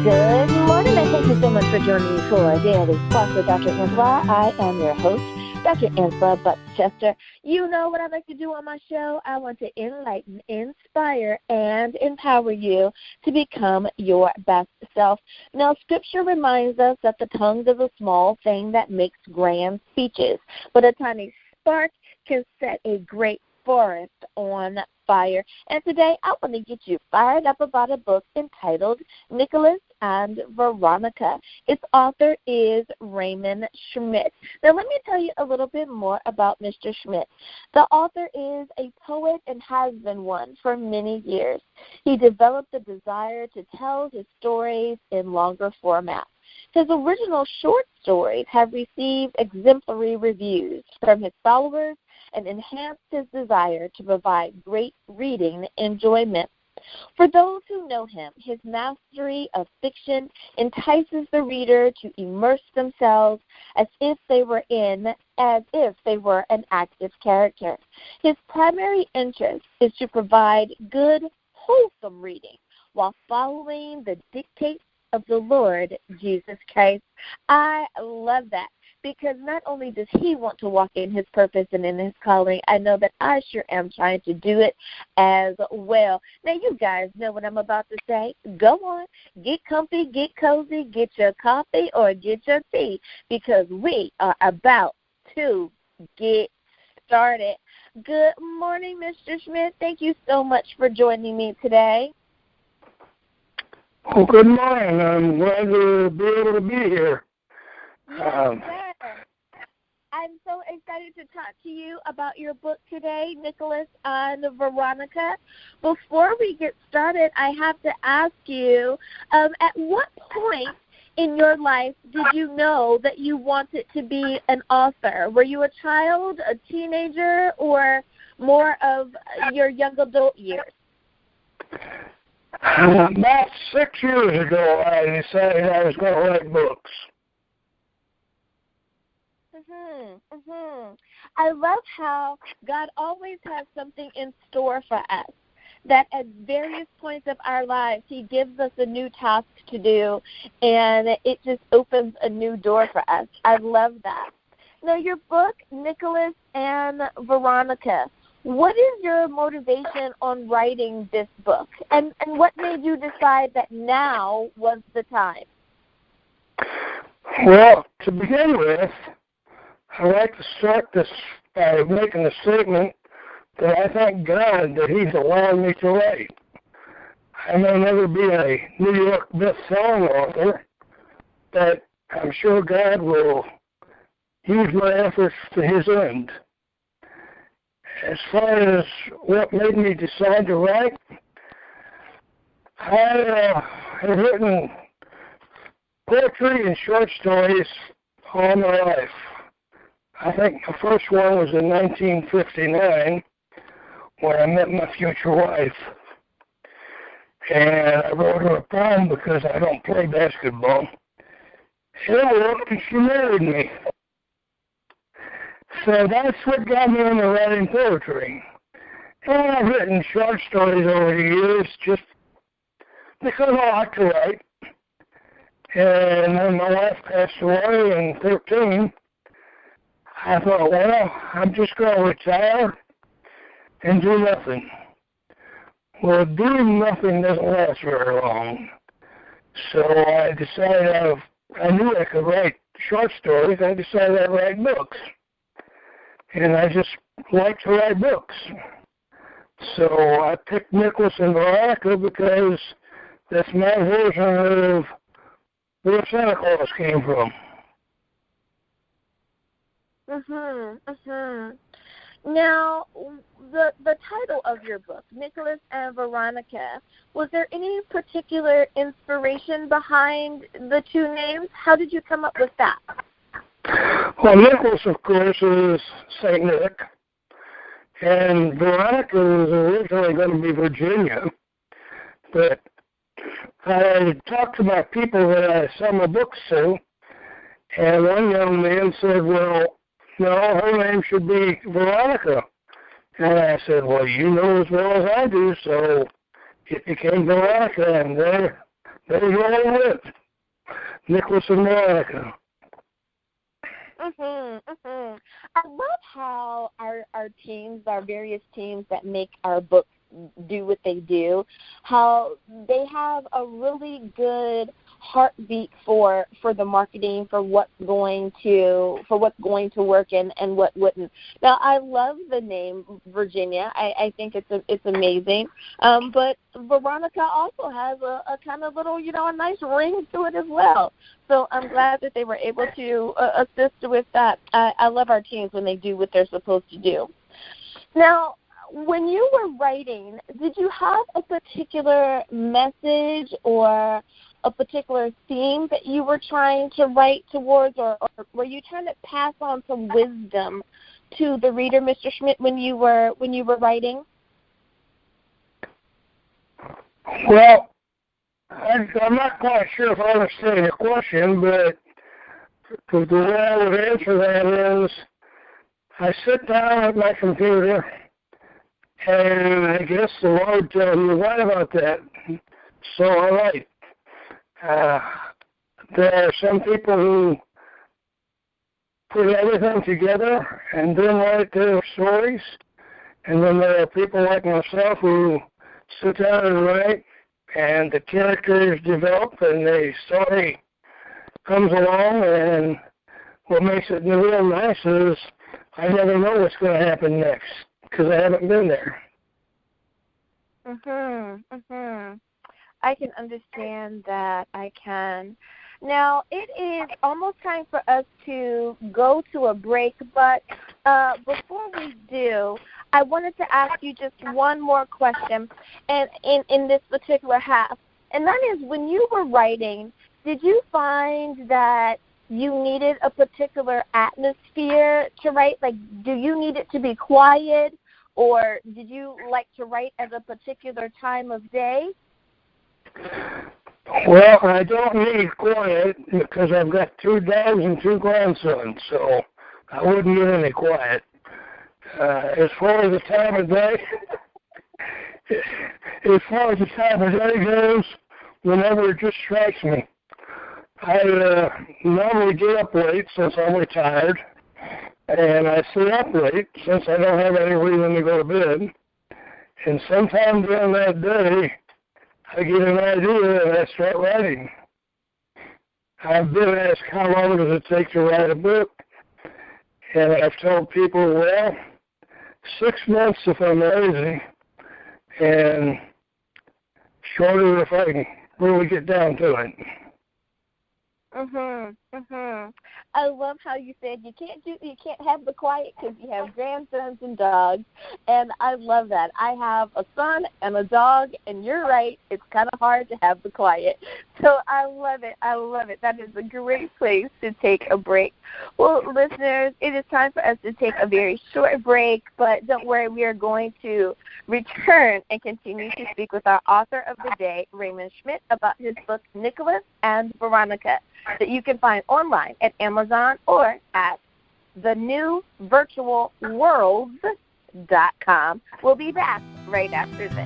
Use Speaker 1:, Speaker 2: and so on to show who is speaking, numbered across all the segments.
Speaker 1: Good morning, and thank you so much for joining me for Daily Spark with Dr. Angela. I am your host, Dr. Angela Butchester. You know what I like to do on my show? I want to enlighten, inspire, and empower you to become your best self. Now, Scripture reminds us that the tongue is a small thing that makes grand speeches, but a tiny spark can set a great forest on fire. And today I want to get you fired up about a book entitled Nicholas and Veronica. Its author is Raymond Schmidt. Now let me tell you a little bit more about Mr. Schmidt. The author is a poet and has been one for many years. He developed the desire to tell his stories in longer formats. His original short stories have received exemplary reviews from his followers and enhanced his desire to provide great reading enjoyment. For those who know him, his mastery of fiction entices the reader to immerse themselves as if they were an active character. His primary interest is to provide good, wholesome reading while following the dictates of the Lord Jesus Christ. I love that, because not only does he want to walk in his purpose and in his calling, I know that I sure am trying to do it as well. Now, you guys know what I'm about to say. Go on, get comfy, get cozy, get your coffee or get your tea, because we are about to get started. Good morning, Mr. Schmidt. Thank you so much for joining me today.
Speaker 2: Well, good morning. I'm glad to be able to be here.
Speaker 1: Yes, sir. I'm so excited to talk to you about your book today, Nicholas and Veronica. Before we get started, I have to ask you, at what point in your life did you know that you wanted to be an author? Were you a child, a teenager, or more of your young adult years?
Speaker 2: About 6 years ago, I decided I was going to write books.
Speaker 1: I love how God always has something in store for us, that at various points of our lives, he gives us a new task to do, and it just opens a new door for us. I love that. Now, your book, Nicholas and Veronica, what is your motivation on writing this book, and what made you decide that now was the time?
Speaker 2: Well, to begin with, I'd like to start this by making a statement that I thank God that he's allowed me to write. I may never be a New York best-selling author, but I'm sure God will use my efforts to his end. As far as what made me decide to write, I have written poetry and short stories all my life. I think the first one was in 1959 when I met my future wife. And I wrote her a poem because I don't play basketball. And it worked, and she married me. So that's what got me into writing poetry. And I've written short stories over the years just because I like to write. And when my wife passed away in 2013, I thought, well, I'm just going to retire and do nothing. Well, doing nothing doesn't last very long. So I decided I knew I could write short stories. I decided I'd write books. And I just like to write books. So I picked Nicholas and Veronica because that's my version of where Santa Claus came from.
Speaker 1: Now, the title of your book, Nicholas and Veronica, was there any particular inspiration behind the two names? How did you come up with that?
Speaker 2: Well, Nicholas, of course, is St. Nick, and Veronica was originally going to be Virginia, but I talked to my people that I sell my books to, and one young man said, well, no, her name should be Veronica. And I said, well, you know as well as I do, so it became Veronica, and There you go with Nicholas and Veronica.
Speaker 1: I love how our teams, our various teams that make our books do what they do, how they have a really good heartbeat for the marketing, for what's going to work and what wouldn't. Now, I love the name Virginia. I think it's amazing. But Veronica also has a kind of little, a nice ring to it as well. So I'm glad that they were able to assist with that. I love our teams when they do what they're supposed to do. Now, when you were writing, did you have a particular message or a particular theme that you were trying to write towards, or were you trying to pass on some wisdom to the reader, Mr. Schmidt, when you were writing?
Speaker 2: Well, I'm not quite sure if I understand your question, but the way I would answer that is I sit down at my computer, and I guess the Lord tells me to write about that, so I write. There are some people who put everything together and then write their stories, and then there are people like myself who sit down and write, and the characters develop, and the story comes along, and what makes it real nice is I never know what's going to happen next, because I haven't been there.
Speaker 1: I can understand that. I can. Now, it is almost time for us to go to a break, but before we do, I wanted to ask you just one more question and in this particular half, and that is, when you were writing, did you find that you needed a particular atmosphere to write? Like, do you need it to be quiet, or did you like to write at a particular time of day?
Speaker 2: Well, I don't need quiet because I've got 2 dogs and 2 grandsons, so I wouldn't need any quiet. As far as the time of day, goes, whenever it just strikes me. I normally get up late since I'm retired, and I stay up late since I don't have any reason to go to bed. And sometime during that day, I get an idea and I start writing. I've been asked how long does it take to write a book, and I've told people, well, 6 months if I'm lazy, and shorter if I can really get down to it.
Speaker 1: I love how you said you can't have the quiet because you have grandsons and dogs, and I love that. I have a son and a dog, and you're right, it's kind of hard to have the quiet. So I love it. That is a great place to take a break. Well, listeners, it is time for us to take a very short break, but don't worry, we are going to return and continue to speak with our author of the day, Raymond Schmidt, about his book, Nicholas and Veronica, that you can find online at Amazon or at thenewvirtualworlds.com. We'll be back right after this.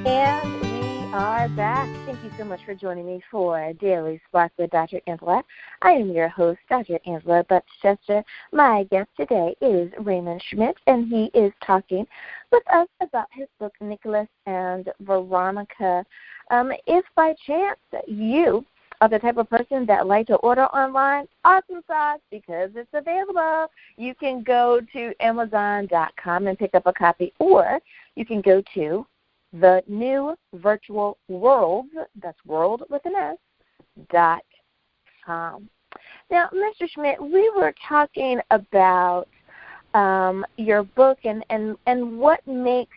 Speaker 1: And we are back. Thank you so much for joining me for Daily Spark with Dr. Angela. I am your host, Dr. Angela Butchester. My guest today is Raymond Schmidt, and he is talking with us about his book, Nicholas and Veronica. If by chance you are the type of person that like to order online, awesome sauce, because it's available. You can go to Amazon.com and pick up a copy, or you can go to the New Virtual Worlds, that's world with an S, .com. Now, Mr. Schmidt, we were talking about your book and what makes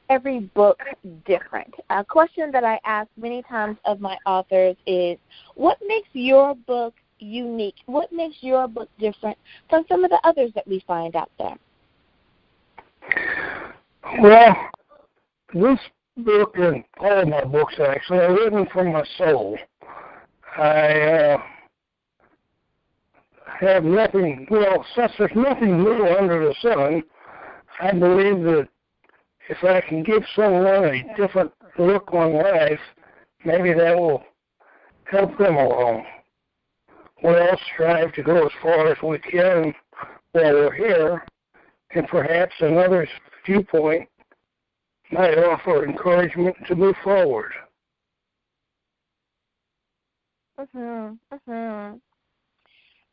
Speaker 1: every book different. A question that I ask many times of my authors is, what makes your book unique? What makes your book different from some of the others that we find out there?
Speaker 2: Well, this book and all of my books actually are written from my soul. I have nothing, since there's nothing new under the sun, I believe that if I can give someone a different look on life, maybe that will help them along. We all strive to go as far as we can while we're here, and perhaps another's viewpoint might offer encouragement to move forward.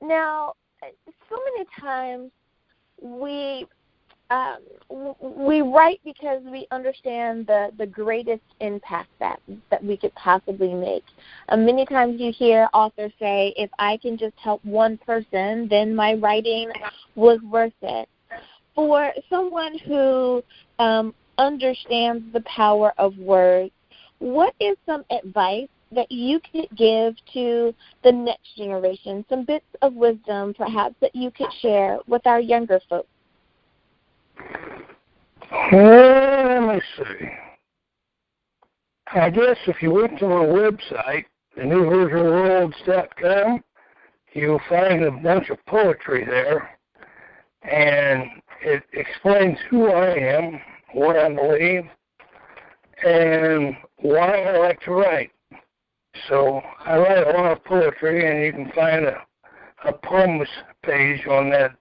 Speaker 1: Now, so many times we write because we understand the greatest impact that we could possibly make. Many times you hear authors say, if I can just help one person, then my writing was worth it. For someone who understands the power of words, what is some advice that you could give to the next generation, some bits of wisdom perhaps that you could share with our younger folks?
Speaker 2: Let me see. I guess if you went to my website, thenewversionworlds.com, you'll find a bunch of poetry there, and it explains who I am, what I believe, and why I like to write. So I write a lot of poetry, and you can find a poems page on that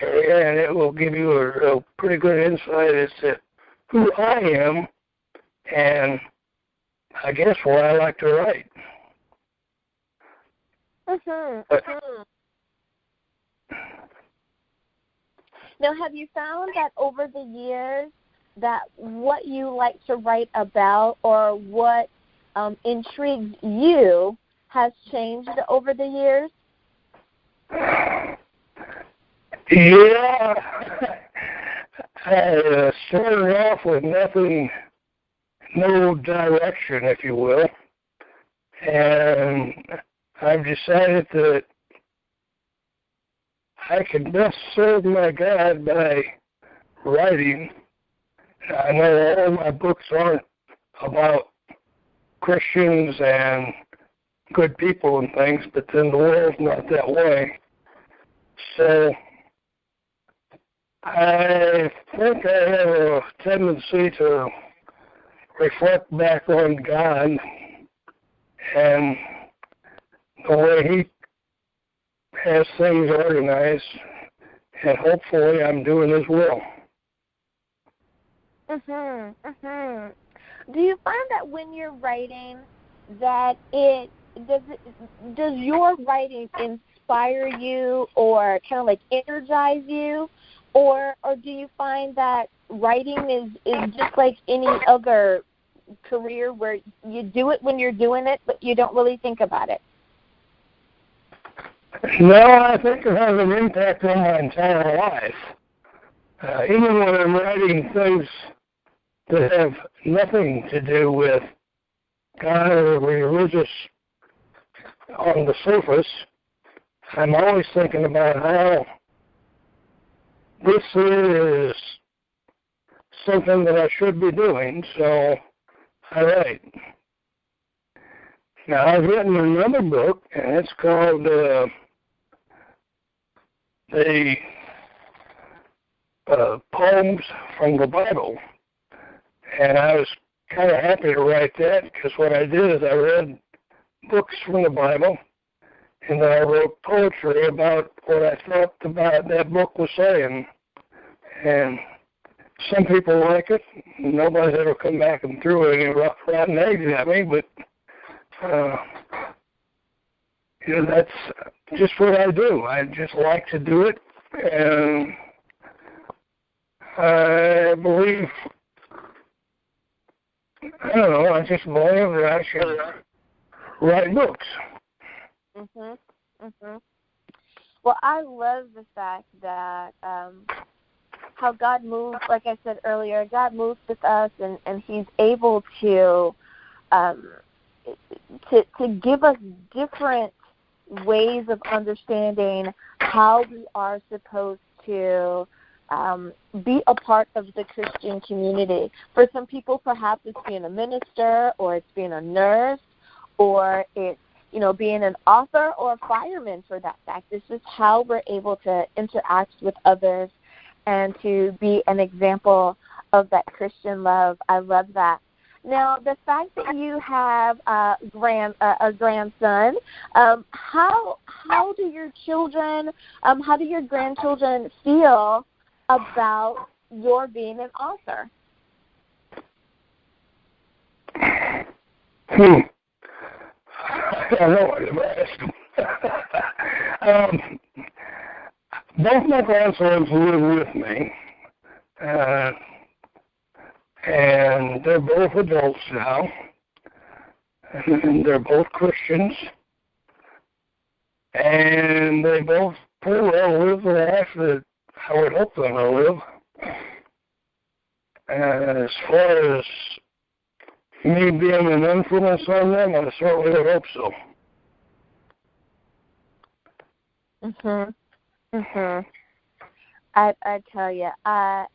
Speaker 2: area, and it will give you a pretty good insight as to who I am and I guess why I like to write.
Speaker 1: Now, have you found that over the years that what you like to write about or what intrigues you has changed over the years?
Speaker 2: Yeah. I started off with nothing, no direction, if you will. And I've decided that I can best serve my God by writing. I know all my books aren't about Christians and good people and things, but then the world's not that way. So I think I have a tendency to reflect back on God and the way He has things organized, and hopefully I'm doing His will.
Speaker 1: Do you find that when you're writing that does your writing inspire you or kind of like energize you, or do you find that writing is just like any other career where you do it when you're doing it, but you don't really think about it?
Speaker 2: No, I think it has an impact on my entire life. Even when I'm writing things that have nothing to do with God or religious on the surface, I'm always thinking about how this is something that I should be doing, so I write. Now, I've written another book, and it's called the Poems from the Bible. And I was kind of happy to write that, because what I did is I read books from the Bible, and then I wrote poetry about what I thought about that book was saying. And some people like it. Nobody's ever come back and threw any rotten eggs at me, but that's just what I do. I just like to do it, and I believe, I don't know, I just believe that I should write books.
Speaker 1: Well, I love the fact that how God moves, like I said earlier, God moves with us, and He's able to give us different ways of understanding how we are supposed to be a part of the Christian community. For some people, perhaps it's being a minister, or it's being a nurse, or it's being an author or a fireman for that fact. It's just how we're able to interact with others and to be an example of that Christian love. I love that. Now, the fact that you have a grandson, how do your children, how do your grandchildren feel about your being an author?
Speaker 2: I don't know what to ask them. Both my grandsons live with me. And they're both adults now, and they're both Christians, and they both pretty well live the life that I would hope them to live. And as far as me being an influence on them, I certainly would hope so.
Speaker 1: I tell you, I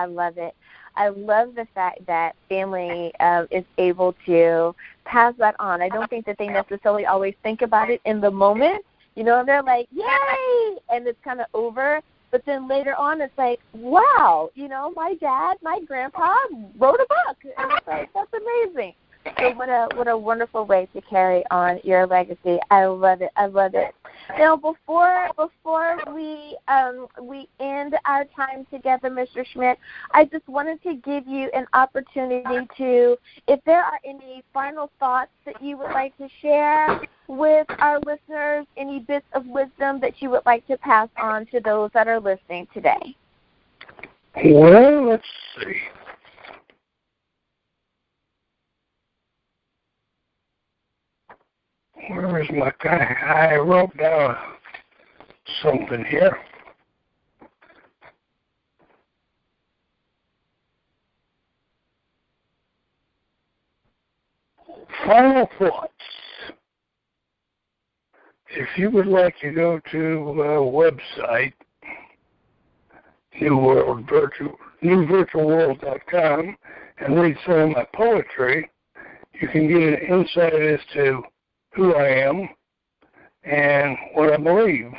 Speaker 1: love it. I love the fact that family is able to pass that on. I don't think that they necessarily always think about it in the moment. You know, they're like, yay, and it's kind of over. But then later on, it's like, wow, you know, my dad, my grandpa wrote a book. And it's like, that's amazing. So what a wonderful way to carry on your legacy. I love it. I love it. Now, before we end our time together, Mr. Schmidt, I just wanted to give you an opportunity to, if there are any final thoughts that you would like to share with our listeners, any bits of wisdom that you would like to pass on to those that are listening today.
Speaker 2: Well, let's see. Where is my guy? I wrote down something here. Final thoughts. If you would like to go to a website, newvirtualworld.com, and read some of my poetry, you can get an insight as to who I am and what I believe.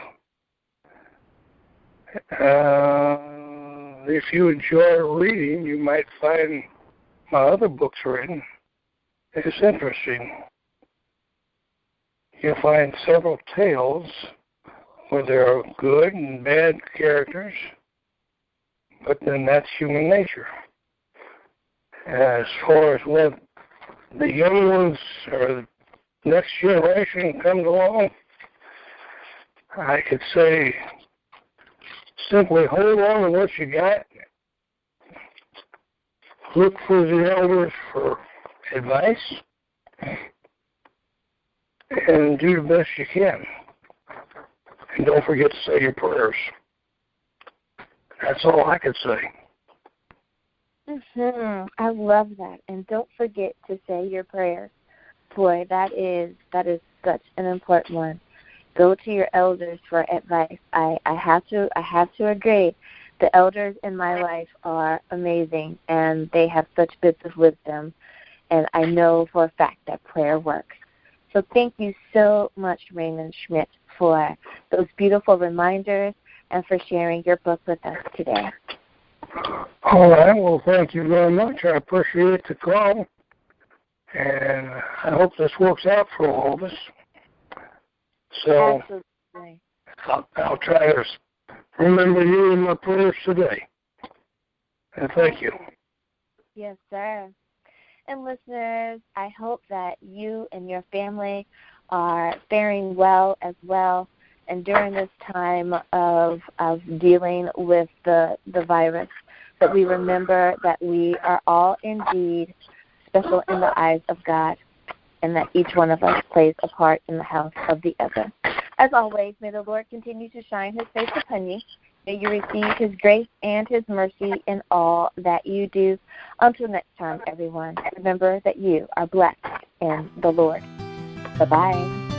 Speaker 2: If you enjoy reading, you might find my other books written. It's interesting. You'll find several tales where there are good and bad characters, but then that's human nature. As far as what the young ones or the next generation comes along, I could say simply hold on to what you got. Look for the elders for advice and do the best you can. And don't forget to say your prayers. That's all I could say.
Speaker 1: I love that. And don't forget to say your prayers. Boy, that is such an important one. Go to your elders for advice. I have to agree. The elders in my life are amazing, and they have such bits of wisdom. And I know for a fact that prayer works. So thank you so much, Raymond Schmidt, for those beautiful reminders and for sharing your book with us today.
Speaker 2: All right. Well, thank you very much. I appreciate the call. And I hope this works out for all of us. So
Speaker 1: absolutely.
Speaker 2: I'll try to remember you in my prayers today. And thank you.
Speaker 1: Yes, sir. And listeners, I hope that you and your family are faring well as well. And during this time of dealing with the virus, that we remember that we are all indeed special in the eyes of God, and that each one of us plays a part in the house of the other. As always, may the Lord continue to shine his face upon you. May you receive his grace and his mercy in all that you do. Until next time, everyone, remember that you are blessed in the Lord. Bye-bye.